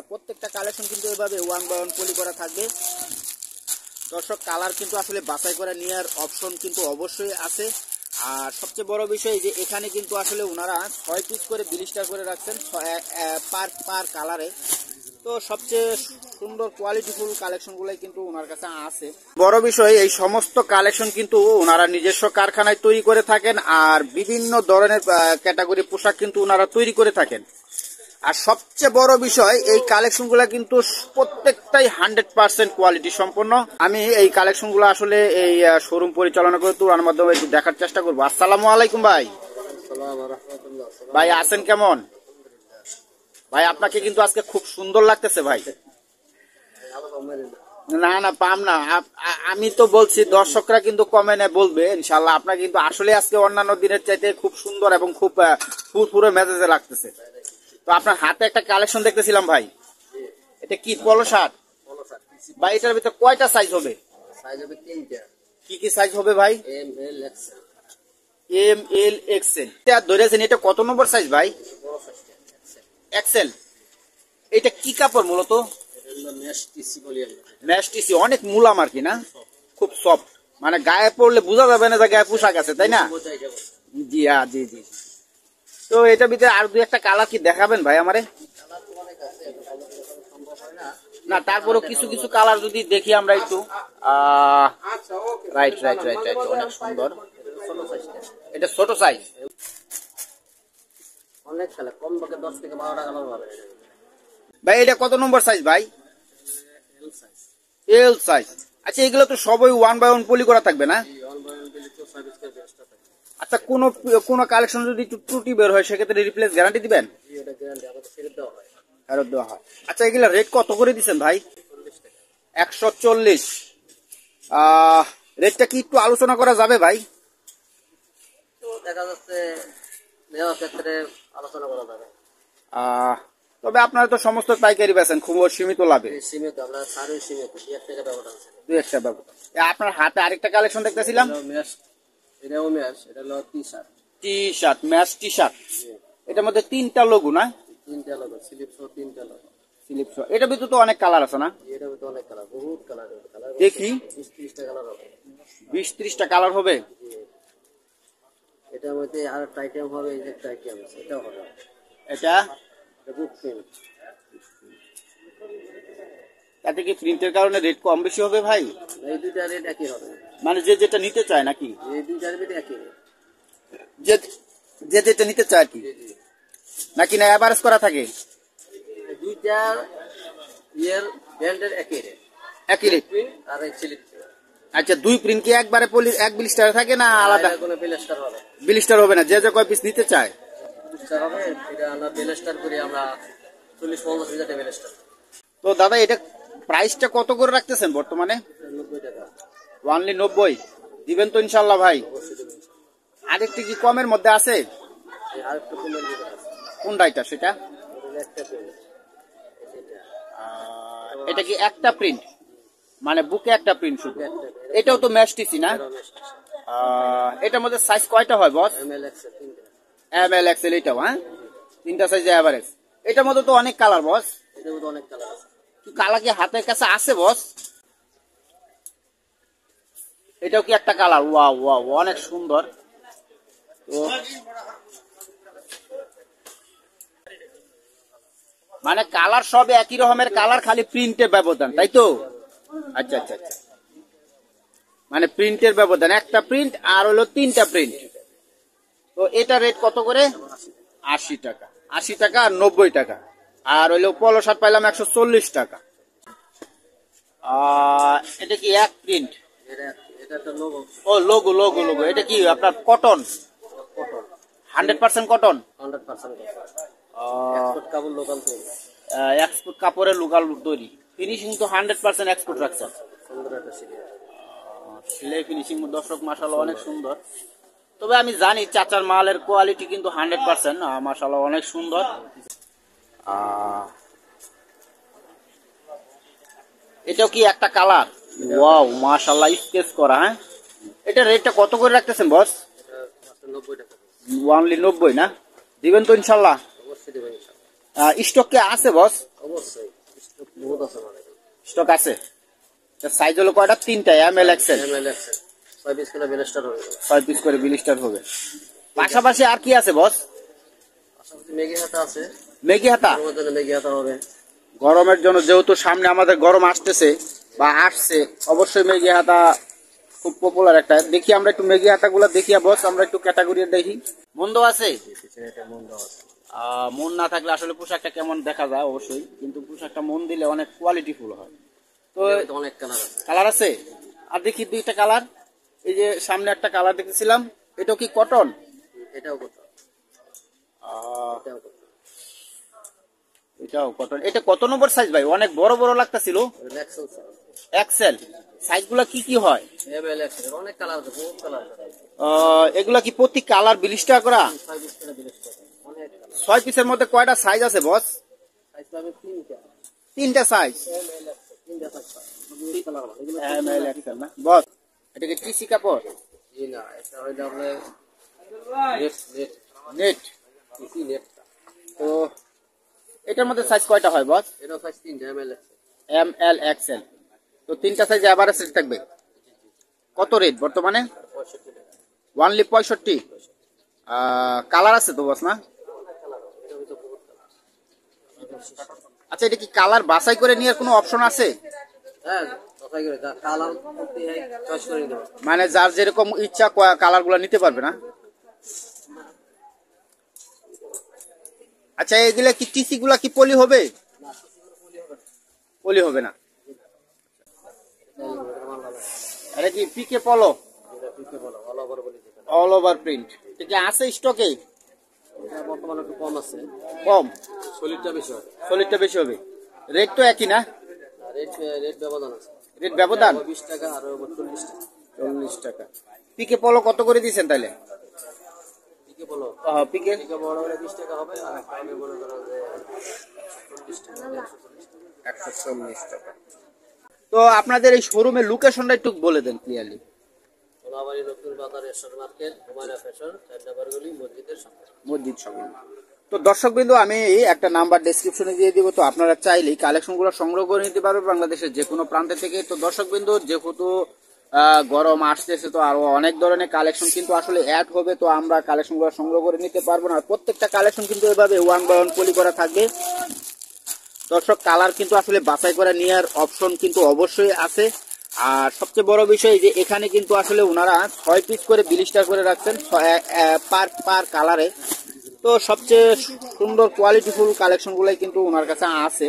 প্রত্যেকটা কালেকশন কিন্তু এভাবে ওয়ান বাই ওয়ান পলি করা থাকবে। দর্শক কালার কিন্তু আসলে বাছাই করে নেওয়ার অপশন কিন্তু অবশ্যই আছে। আর সবচেয়ে বড় বিষয় যে এখানে কিন্তু আসলে ওনারা 6 পিস করে ব্লিস্টার করে রাখছেন পার কালারে। তো সবচেয়ে সুন্দর কোয়ালিটিফুল কালেকশনগুলোই কিন্তু ওনার কাছে আছে। বড় বিষয় এই সমস্ত কালেকশন কিন্তু ওনারা নিজস্ব কারখানায় তৈরি করে থাকেন, আর বিভিন্ন ধরনের ক্যাটাগরি পোশাক কিন্তু ওনারা তৈরি করে থাকেন। আর সবচেয়ে বড় বিষয় এই কালেকশনগুলো কিন্তু প্রত্যেকটাই 100% কোয়ালিটি সম্পন্ন। আমি এই কালেকশনগুলো আসলে এই শোরুম পরিচালনা করে তোর মাধ্যমে একটু দেখার চেষ্টা করবো। আসসালামু আলাইকুম ভাই। ভাই আছেন কেমন? ভাই আপনাকে কিন্তু আজকে খুব সুন্দর লাগতেছে ভাই। না না পাম না, আমি তো বলছি দর্শকরা কিন্তু কমেন্টে বলবে ইনশাল্লাহ। আপনার কিন্তু আসলে আজকে অন্যান্য দিনের চাইতে খুব সুন্দর এবং খুব পুরো মেজাজে লাগতেছে। তো আপনার হাতে একটা কালেকশন দেখতেছিলাম ভাই, এটা কি পলো শার্ট ভাই? এটার ভিতরে কয়টা সাইজ হবে? সাইজ হবে 3টা। কি কি সাইজ হবে ভাই? M L XL. M L XL. এটা ধরেছেন, এটা কত নম্বর সাইজ ভাই? এক্সেল। এটা কি কাপড় মূলত? মেশ টিসি বলি আমরা। মেশ টিসি, অনেক মুলাম আর কি না, খুব সফট, মানে গায়ে পড়লে বোঝা যাবে না যে গায়ে পোশাক আছে, তাই না? জি হ্যাঁ, জি জি। তো এটার ভিতরে আর দুই একটা কালার কি দেখাবেন ভাই আমারে? না তারপরেও কিছু কিছু কালার যদি দেখি আমরা একটু। রাইট রাইট রাইট রাইট, অনেক সুন্দর। এটা ছোট সাইজ, অনেক কালার, কম পক্ষে 10 থেকে 12টা কালার হবে ভাই। এটা কত নম্বর সাইজ ভাই? L size. L size. আচ্ছা এগুলো তো সবই ওয়ান বাই ওয়ান পলি করা থাকবে না? ওয়ান বাই ওয়ান দিলে তো সার্ভিস করে বেস্টটা থাকে। আচ্ছা কোন কালেকশন যদি একটু ত্রুটি বের হয় সেক্ষেত্রে রিপ্লেস গ্যারান্টি দিবেন? এটা গ্যারান্টি আমাদের ফেরত দেওয়া হয়। ফেরত দেওয়া হয়। আচ্ছা এগুলো রেট কত করে দিচ্ছেন ভাই? 40 টাকা। 140। রেটটা কি একটু আলোচনা করা যাবে ভাই? তো দেখা যাচ্ছে নেওয়ার ক্ষেত্রে আলোচনা করা যাবে। তবে আপনারা তো সমস্ত পাইকারি বেচেন খুব সীমিত লাভে। সীমিত, আমরা সার্ভিস সীমিত, 1 টাকা ব্যবধান আছে। 2-1 ব্যবধান। আপনার হাতে আরেকটা কালেকশন দেখতেছিলাম, মেশ, এটাও মেশ, এটা হলো টি-শার্ট। T-shirt, match T-shirt. এটার মধ্যে 3টা লোগো না? 3টা লোগো, স্লিপ সহ 3টা লোগো। স্লিপ সহ। এটার ভিতরে তো অনেক কালার আছে না? এটার ভিতরে অনেক কালার, বহুত কালার। দেখি 20-30টা কালার হবে। 20-30টা কালার হবে। এটার মধ্যে আর একটা আইটেম হবে, এই যে একটা আইটেম আছে, এটাও হবে। এটা বুক প্রিন্ট। তাতে কি প্রিন্টের কারণে রেট কম বেশি হবে ভাই? এই দুইটা রেট একই হবে, মানে যে যেটা নিতে চায় নাকি? এই দুইটার রেট একই রেট। যে যেটা নিতে চায় আর কি, নাকি না এভারেজ করা থাকে? দুইটা ইয়ার ব্র্যান্ডের একই রেট। একই রেট আর এই স্লিপ। আচ্ছা দুই প্রিন্ট কি একবারে এক ব্লিস্টার থাকে না আলাদা? কোনো ব্লেস্টার হবে। ব্লিস্টার হবে না, যে যে কয় পিস নিতে চায় ব্লেস্টার হবে। এটা আমরা ব্লেস্টার করি, আমরা 40-50 হাজার টাকা ব্লেস্টার। তো দাদা এটা প্রাইসটা কত করে রাখতেছেন বর্তমানে? 90 টাকা। অনলি 90 দিবেন তো ইনশাল্লাহ ভাই? অবশ্যই দেবেন। আরেকটি কি কমের মধ্যে আছে? আর একটু কমের দিকে আছে। কোনটা এটা সেটা? এটা একটা প্রিন্ট। এটা কি একটা প্রিন্ট, মানে বুকে একটা প্রিন্ট শুধু? এটাও তো ম্যাচ টিসি না? এটার মধ্যে সাইজ কয়টা হয় বস? এম এল এক্সেল 3টা। এম এল এক্সেল এটাও, হ্যাঁ 3টা সাইজ এভারেজ। এটার মধ্যে তো অনেক কালার বস। এটার মধ্যে অনেক কালার আছে। কালার কি হাতের কাছে আছে বস? এটাও কি একটা কালার? ওয়াও ওয়াও, অনেক সুন্দর। তো মানে কালার সব একই রকমের কালার, খালি প্রিন্টের ব্যবধান, তাই তো? আচ্ছা আচ্ছা আচ্ছা, মানে প্রিন্টের ব্যবধান, একটা প্রিন্ট আর হলো 3টা প্রিন্ট। তো এটা রেট কত করে? 80 টাকা। 80 টাকা আর 90 টাকা। আর হইলো পলো শার্ট পাইলাম 140 টাকা। এটা কি এক প্রিন্ট? এটা একটা লোগো। ও লোগো লোগো লোগো। এটা কি আপনার কটন? কটন। 100% কটন। 100% এক্সপোর্ট কাপড়, লোকাল তৈরি। এক্সপোর্ট কাপড়ের লোকাল তৈরি। ফিনিশিং তো 100% এক্সপোর্ট রাখছে। সুন্দর একটা সিরিয়াল। সেলাই ফিনিশিং দর্শক মাশাআল্লাহ অনেক সুন্দর। তবে আমি জানি চাচার মালের কোয়ালিটি কিন্তু 100%। মাশাআল্লাহ অনেক সুন্দর। এটাও কি একটা কালার? ওয়াও মাশাআল্লাহ, স্কেচ করা। হ্যাঁ এটা রেটটা কত করে রাখতেছেন বস? এটা 90 টাকা। অনলি 90 না? দিবেন তো ইনশাআল্লাহ? অবশ্যই দেবেন ইনশাআল্লাহ। স্টক কে আছে বস? অবশ্যই স্টক বহুত আছে মানে স্টক আছে। সাইজ হলো কয়টা? 3টা এমএল এক্সেল। এমএল আছে 6 পিস করে ব্লাস্টার হবে। 6 পিস করে বিলিস্টার হবে। পাশাপাশি আর কি আছে বস? পাশাপাশি ম্যাগি হাতা আছে। ম্যাগি হাতা? গরমের জন্য ম্যাগি হাতা হবে। গরমের জন্য যেহেতু সামনে আমাদের গরম আসতেছে বা আসছে, অবশ্যই ম্যাগি হাতা খুব পপুলার একটা। দেখি আমরা একটু ম্যাগি হাতাগুলো দেখি বস, আমরা একটু ক্যাটাগরি দেখি। মন্দ আছে? পিছনে একটা মন দেওয়া আছে। মন না থাকলে আসলে পোশাকটা কেমন দেখা যায় অবশ্যই, কিন্তু পোশাকটা মন দিলে অনেক কোয়ালিটিফুল হয়। তো তো অনেক কালার আছে। কালার আছে, আর দেখি 2টা কালার। এই যে সামনে একটা কালার দেখেছিলাম, এটা কি কটন? এটাও কত? এটাও কত? এটাও কটন। এটা কত নম্বর সাইজ ভাই? অনেক বড় বড় লাগতেছিল। XL size. এক্সেল সাইজগুলো কি কি হয়? এমএল এক্সেল অনেক কালার আছে, বহুত কালার আছে। এগুলা কি প্রতি কালার বিলিস্টার করা? 6 পিস করে ব্লাস্টার অনেক কালার। 6 পিসের মধ্যে কয়টা সাইজ আছে বস? সাইজ পাবে 3টা। 3টা সাইজ। এমএল এক্সেল 3টা সাইজ পাবে। দুই কালার আছে এগুলো। এমএল এক্সেল না বস? এটা কি টিসি কাপড়? জি না, এটা হইলো আপনার net net net. EC net. তো এটার মধ্যে সাইজ কয়টা হয় বস? এটা সাইজ 3টা এমএল এক্সেল। ML Excel. তো 3টা সাইজ এভারেজ রেট থাকবে। কত রেট বর্তমানে? 65 টাকা। ওয়ানলি 65। কালার আছে তো বস না? এটা হইতো বহুত কালার। আচ্ছা, এটা কি কালার বাছাই করে নেওয়ার কোনো অপশন আছে? হ্যাঁ, কথাই করে কালার করতে হয়, চয়েস করে নিতে হবে। মানে যার যেরকম ইচ্ছা কালার গুলা নিতে পারবে না? আচ্ছা, এগুলা কি টিসি গুলা কি পলি হবে? পলি হবে না। এটা কি পিকে পলো? এটা পিকে বলো, অল ওভার বলি যেটা। All over print. এটা কি আছে স্টকে? এটা বর্তমানে একটু কম আছে। কম? সলিডটা বেশি হবে। সলিডটা বেশি হবে। রেট তো একই না? রেট রেট ব্যবধান আছে। রেট ব্যবধান 20 টাকা আর 40 টাকা। 40 টাকা। পিকে পলো কত করে দিয়েছেন তাহলে? পিকে বলো, পিকে পিকে বড় হলে 20 টাকা হবে, আর কাইনে বড় ধরো যে 40 টাকা, 140 টাকা। তো আপনাদের এই শোরুমের লোকেশনটা একটু বলে দেন ক্লিয়ারলি। সোনাবাড়ি নতুন বাজার এশর মার্কেট, হুমায়রা ফ্যাশন, 4 নম্বর গলি, মসজিদের সামনে। মসজিদ সঙ্গে। তো দর্শক বিন্দু, আমি একটা নাম্বার ডেসক্রিপশনে দিয়ে দিব, তো আপনারা চাইলেই কালেকশনগুলো সংগ্রহ করে নিতে পারবেন বাংলাদেশের যে কোনো প্রান্ত থেকে। তো দর্শক বিন্দু, যেহেতু গরম আসতেছে, তো আরো অনেক ধরনের কালেকশন কিন্তু আসলে অ্যাড হবে, তো আমরা কালেকশনগুলো সংগ্রহ করে নিতে পারবো না। প্রত্যেকটা কালেকশন কিন্তু এভাবে 1 বাই 1 পলি করা থাকবে। দর্শক, কালার কিন্তু আসলে বাছাই করে নেওয়ার অপশন কিন্তু অবশ্যই আছে। আর সবচেয়ে বড় বিষয় যে এখানে কিন্তু আসলে ওনারা 6 পিস করে বিলিস্টার করে রাখছেন পার কালারে। তো সবচেয়ে সুন্দর কোয়ালিটিফুল কালেকশন গুলাই কিন্তু ওনার কাছে আছে।